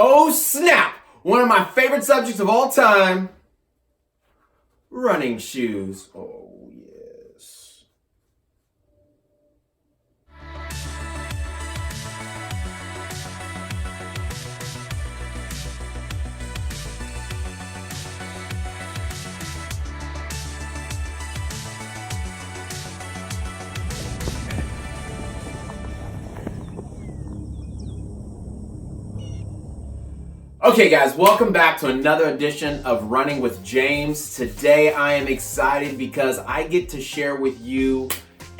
Oh snap! One of my favorite subjects of all time, running shoes. Oh yes. Okay guys, welcome back to another edition of Running with James. Today I am excited because I get to share with you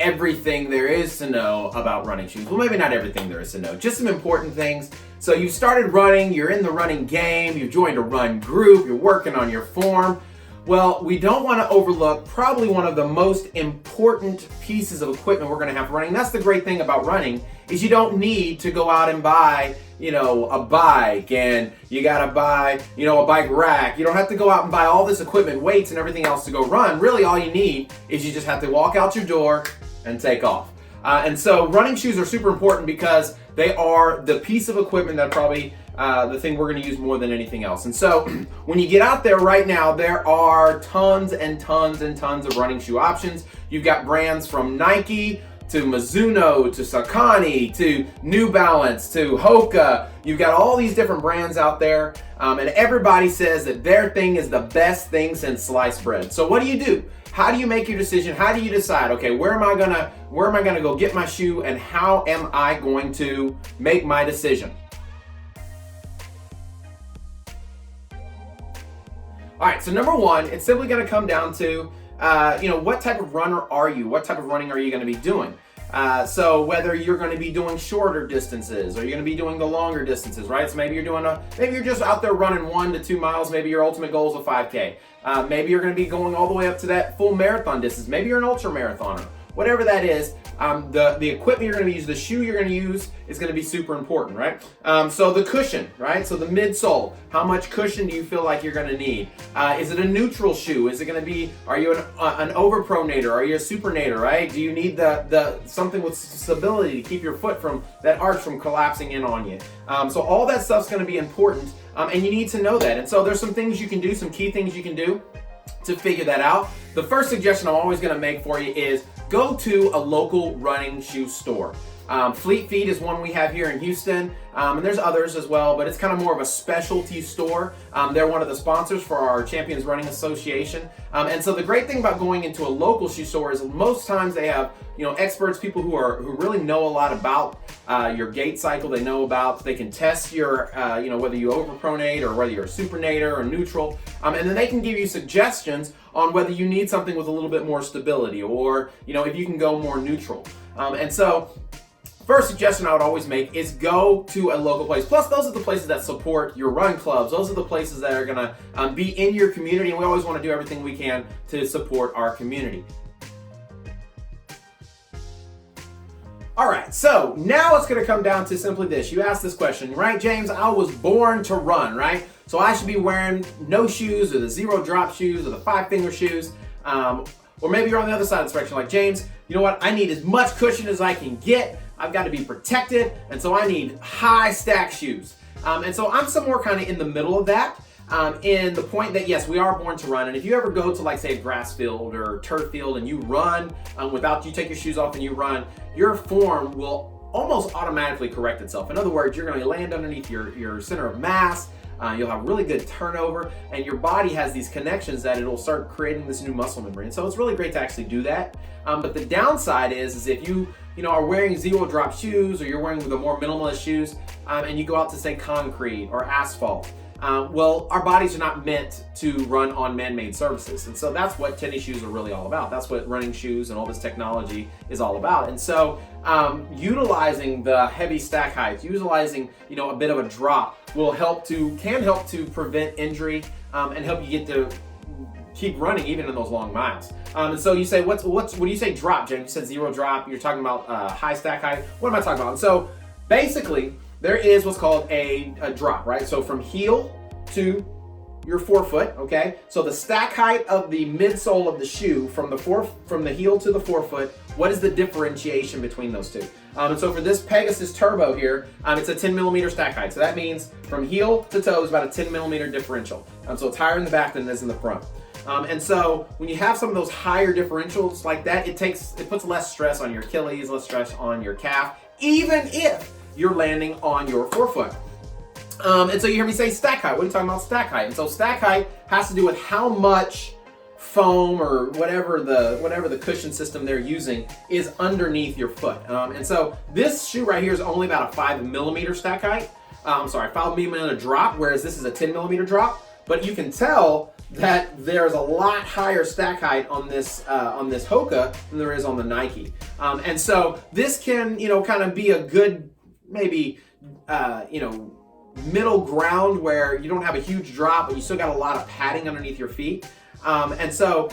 everything there is to know about running shoes. Well, maybe not everything there is to know, just some important things. So you started running, you're in the running game, you joined a run group, you're working on your form. Well, we don't want to overlook probably one of the most important pieces of equipment we're going to have running. That's the great thing about running is you don't need to go out and buy, a bike, and you got to buy, a bike rack. You don't have to go out and buy all this equipment, weights and everything else to go run. Really, all you need is you just have to walk out your door and take off. And so running shoes are super important because they are the piece of equipment that probably the thing we're going to use more than anything else. And so when you get out there right now, there are tons and tons and tons of running shoe options. You've got brands from Nike to Mizuno to Saucony to New Balance to Hoka. You've got all these different brands out there, and everybody says that their thing is the best thing since sliced bread. So what do? How do you make your decision? How do you decide, okay, where am I gonna go get my shoe, and how am I going to make my decision? All right, so number one, it's simply gonna come down to, what type of runner are you? What type of running are you gonna be doing? So whether you're gonna be doing shorter distances or you're gonna be doing the longer distances, right? So maybe you're just out there running 1 to 2 miles. Maybe your ultimate goal is a 5K. Maybe you're gonna be going all the way up to that full marathon distance. Maybe you're an ultra marathoner. Whatever that is, the equipment you're going to use, the shoe you're going to use is going to be super important, right? So the cushion, right? So the midsole, how much cushion do you feel like you're going to need? Is it a neutral shoe? Is it going to be, are you an overpronator? Are you a supernator, right? Do you need the something with stability to keep your foot from that arch from collapsing in on you? So all that stuff's going to be important, and you need to know that. And so there's some things you can do, some key things you can do to figure that out. The first suggestion I'm always going to make for you is go to a local running shoe store. Fleet Feet is one we have here in Houston, and there's others as well, but it's kind of more of a specialty store. They're one of the sponsors for our Champions Running Association. And so the great thing about going into a local shoe store is most times they have, experts, people who really know a lot about your gait cycle. They can test your, whether you overpronate or whether you're a supernator or neutral. And then they can give you suggestions on whether you need something with a little bit more stability or, if you can go more neutral. And so first suggestion I would always make is go to a local place. Plus, those are the places that support your run clubs. Those are the places that are gonna be in your community, and we always wanna do everything we can to support our community. All right, so now it's gonna come down to simply this. You asked this question, right, James? I was born to run, right? So I should be wearing no shoes or the zero drop shoes or the 5-finger shoes. Or maybe you're on the other side of the spectrum like, James, you know what? I need as much cushion as I can get. I've got to be protected, and so I need high stack shoes. And so I'm somewhere kind of in the middle of that, in the point that, yes, we are born to run. And if you ever go to, like, say, a grass field or turf field and you run you take your shoes off and you run, your form will almost automatically correct itself. In other words, you're going to land underneath your center of mass. You'll have really good turnover, and your body has these connections that it'll start creating this new muscle membrane. So it's really great to actually do that. But the downside is if you are wearing zero drop shoes or you're wearing the more minimalist shoes, and you go out to, say, concrete or asphalt, well, our bodies are not meant to run on man-made surfaces. And so that's what tennis shoes are really all about. That's what running shoes and all this technology is all about. And so utilizing the heavy stack heights, utilizing, a bit of a drop can help to prevent injury, and help you get to keep running even in those long miles. And so you say, when you say drop, James? You said zero drop. You're talking about high stack height. What am I talking about? And so basically, there is what's called a drop, right? So from heel to your forefoot, okay? So the stack height of the midsole of the shoe from the heel to the forefoot, what is the differentiation between those two? And so for this Pegasus Turbo here, it's a 10 millimeter stack height. So that means from heel to toe is about a 10 millimeter differential. So it's higher in the back than it is in the front. And so when you have some of those higher differentials like that, it puts less stress on your Achilles, less stress on your calf, even if you're landing on your forefoot. And so you hear me say stack height. What are you talking about stack height? And so stack height has to do with how much foam or whatever the cushion system they're using is underneath your foot. And so this shoe right here is only about a 5 millimeter stack height. 5 millimeter drop, whereas this is a 10 millimeter drop. But you can tell that there's a lot higher stack height on this Hoka than there is on the Nike. And so this can, kind of be a good, maybe, middle ground where you don't have a huge drop, but you still got a lot of padding underneath your feet. And so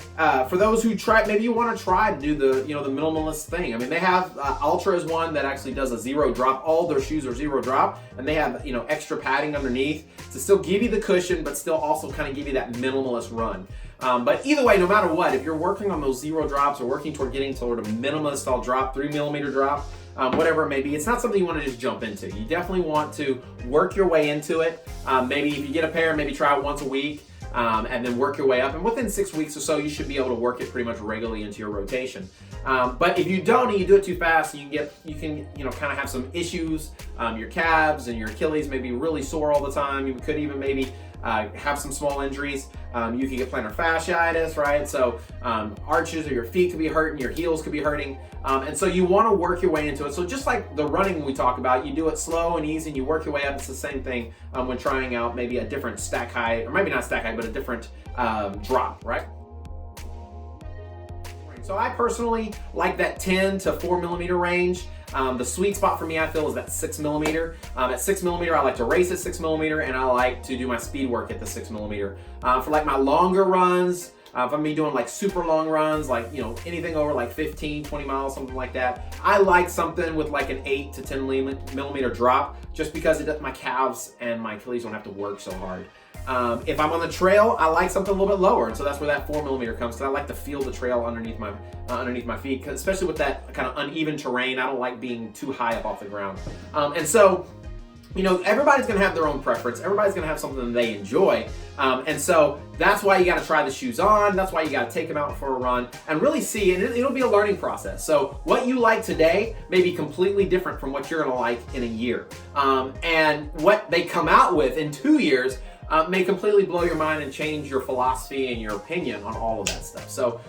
for those who maybe you want to try to do the minimalist thing. I mean, they have Ultra is one that actually does a zero drop. All their shoes are zero drop, and they have extra padding underneath to still give you the cushion, but still also kind of give you that minimalist run. But either way, no matter what, if you're working on those zero drops or working toward getting toward a minimalist style drop, 3 millimeter drop, whatever it may be, it's not something you want to just jump into. You definitely want to work your way into it. Maybe if you get a pair, maybe try it once a week. And then work your way up, and within 6 weeks or so, you should be able to work it pretty much regularly into your rotation. But if you don't, and you do it too fast, you can kind of have some issues. Your calves and your Achilles may be really sore all the time. You could even maybe have some small injuries. You can get plantar fasciitis, right? So arches of your feet could be hurting, your heels could be hurting. And so you want to work your way into it. So just like the running we talk about, you do it slow and easy and you work your way up. It's the same thing when trying out maybe a different stack height, or maybe not stack height, but a different drop, right? So I personally like that 10 to 4 millimeter range. The sweet spot for me, I feel, is that 6 millimeter. At 6 millimeter, I like to race at 6 millimeter, and I like to do my speed work at the 6 millimeter. For like my longer runs, if I'm gonna be doing like super long runs, like anything over like 15, 20 miles, something like that, I like something with like an 8 to 10 millimeter drop, just because my calves and my Achilles don't have to work so hard. If I'm on the trail, I like something a little bit lower, and so that's where that 4 millimeter comes. Because I like to feel the trail underneath my feet, because especially with that kind of uneven terrain, I don't like being too high up off the ground. And so, everybody's gonna have their own preference. Everybody's gonna have something that they enjoy, and so that's why you got to try the shoes on. That's why you got to take them out for a run and really see. And it'll be a learning process. So what you like today may be completely different from what you're gonna like in a year, and what they come out with in 2 years may completely blow your mind and change your philosophy and your opinion on all of that stuff. So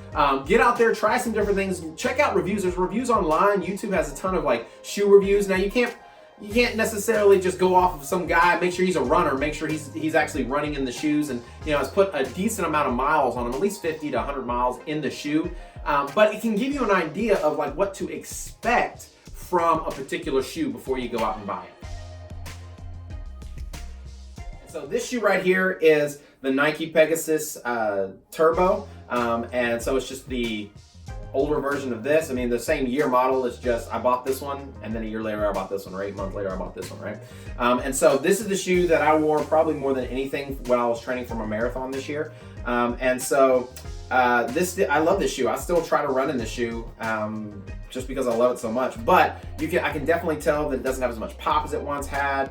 get out there, try some different things, check out reviews. There's reviews online. YouTube has a ton of like shoe reviews. Now you can't necessarily just go off of some guy, make sure he's a runner, make sure he's actually running in the shoes, and has put a decent amount of miles on him, at least 50 to 100 miles in the shoe. But it can give you an idea of like what to expect from a particular shoe before you go out and buy it. So this shoe right here is the Nike Pegasus Turbo, and so it's just the older version of this. I mean, the same year model. It's just I bought this one, and then a year later I bought this one, or 8 months later I bought this one, right? And so this is the shoe that I wore probably more than anything when I was training for my marathon this year. And so I love this shoe. I still try to run in this shoe just because I love it so much. But I can definitely tell that it doesn't have as much pop as it once had.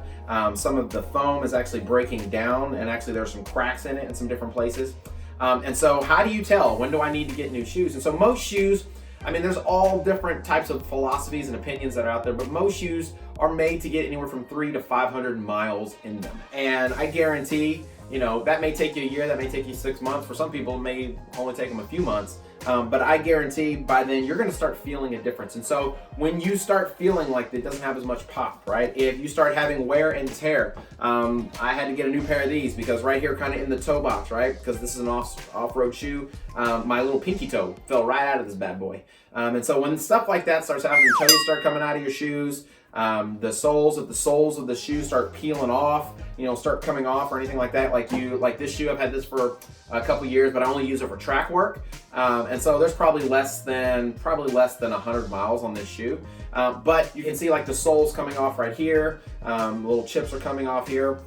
Some of the foam is actually breaking down, and actually there's some cracks in it in some different places. And so how do you tell? When do I need to get new shoes? And so most shoes, I mean, there's all different types of philosophies and opinions that are out there, but most shoes are made to get anywhere from 300 to 500 miles in them. And I guarantee, that may take you a year, that may take you 6 months. For some people, it may only take them a few months. But I guarantee by then you're going to start feeling a difference. And so when you start feeling like it doesn't have as much pop, right? If you start having wear and tear, I had to get a new pair of these because right here, kind of in the toe box, right? Because this is an off-road shoe. My little pinky toe fell right out of this bad boy. And so when stuff like that starts happening, toes start coming out of your shoes, the soles of the shoe start peeling off, start coming off or anything like that. Like this shoe, I've had this for a couple years, but I only use it for track work. And so there's probably less than 100 miles on this shoe. But you can see like the soles coming off right here. Little chips are coming off here.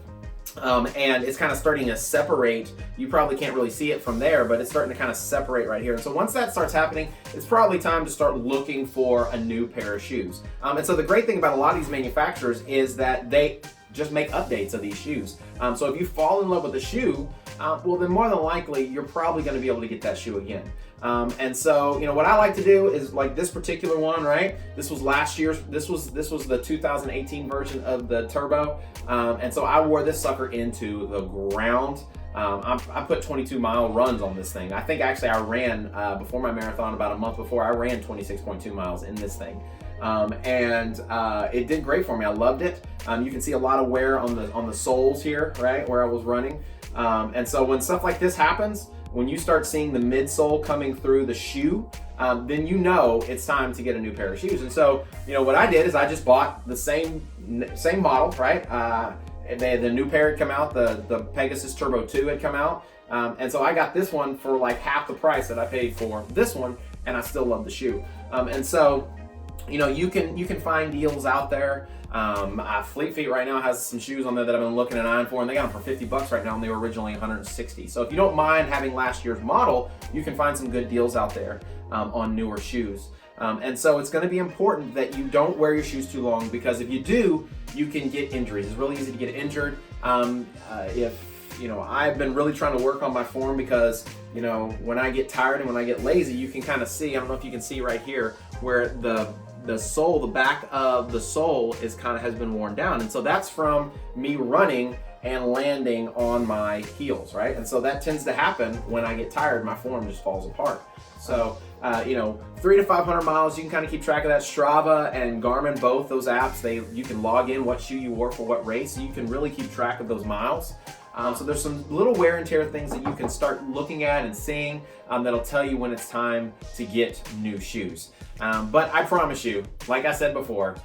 And it's kind of starting to separate. You probably can't really see it from there, but it's starting to kind of separate right here. And so once that starts happening, it's probably time to start looking for a new pair of shoes. And so the great thing about a lot of these manufacturers is that they just make updates of these shoes. So if you fall in love with a shoe, well, then more than likely, you're probably going to be able to get that shoe again. And so, what I like to do is like this particular one, right? This was last year's, this was the 2018 version of the Turbo. And so I wore this sucker into the ground. I put 22-mile runs on this thing. I think actually I ran, before my marathon, about a month before, I ran 26.2 miles in this thing. And it did great for me. I loved it. You can see a lot of wear on the soles here, right, where I was running. And so when stuff like this happens, when you start seeing the midsole coming through the shoe, then it's time to get a new pair of shoes. And so, what I did is I just bought the same model, right? The new pair had come out, the Pegasus Turbo 2 had come out. And so I got this one for like half the price that I paid for this one, and I still love the shoe. And so, you can find deals out there. Fleet Feet right now has some shoes on there that I've been looking and eyeing for, and they got them for $50 right now, and they were originally $160. So if you don't mind having last year's model, you can find some good deals out there on newer shoes. And so it's going to be important that you don't wear your shoes too long, because if you do, you can get injuries. It's really easy to get injured. I've been really trying to work on my form because, when I get tired and when I get lazy, you can kind of see, I don't know if you can see right here, where the sole, the back of the sole has been worn down. And so that's from me running and landing on my heels, right? And so that tends to happen when I get tired, my form just falls apart. So, 300 to 500 miles, you can kind of keep track of that. Strava and Garmin, both those apps, you can log in what shoe you wore for what race, so you can really keep track of those miles. So there's some little wear and tear things that you can start looking at and seeing that'll tell you when it's time to get new shoes. But I promise you, like I said before,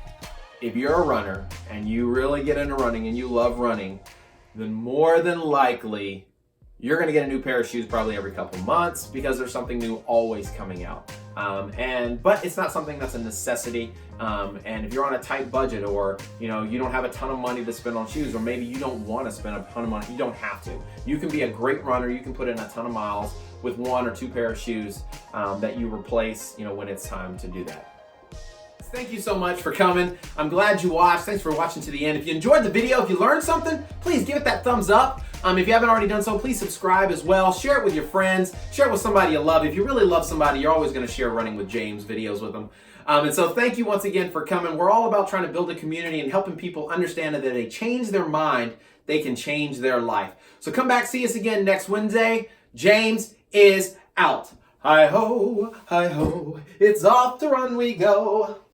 if you're a runner and you really get into running and you love running, then more than likely you're going to get a new pair of shoes probably every couple months, because there's something new always coming out. But it's not something that's a necessity. And if you're on a tight budget, or you don't have a ton of money to spend on shoes, or maybe you don't want to spend a ton of money, you don't have to. You can be a great runner. You can put in a ton of miles with one or two pair of shoes that you replace, when it's time to do that. Thank you so much for coming. I'm glad you watched. Thanks for watching to the end. If you enjoyed the video, if you learned something, please give it that thumbs up. If you haven't already done so, please subscribe as well. Share it with your friends. Share it with somebody you love. If you really love somebody, you're always going to share Running with James videos with them. And so thank you once again for coming. We're all about trying to build a community and helping people understand that if they change their mind, they can change their life. So come back, see us again next Wednesday. James is out. Hi-ho, it's off to run we go.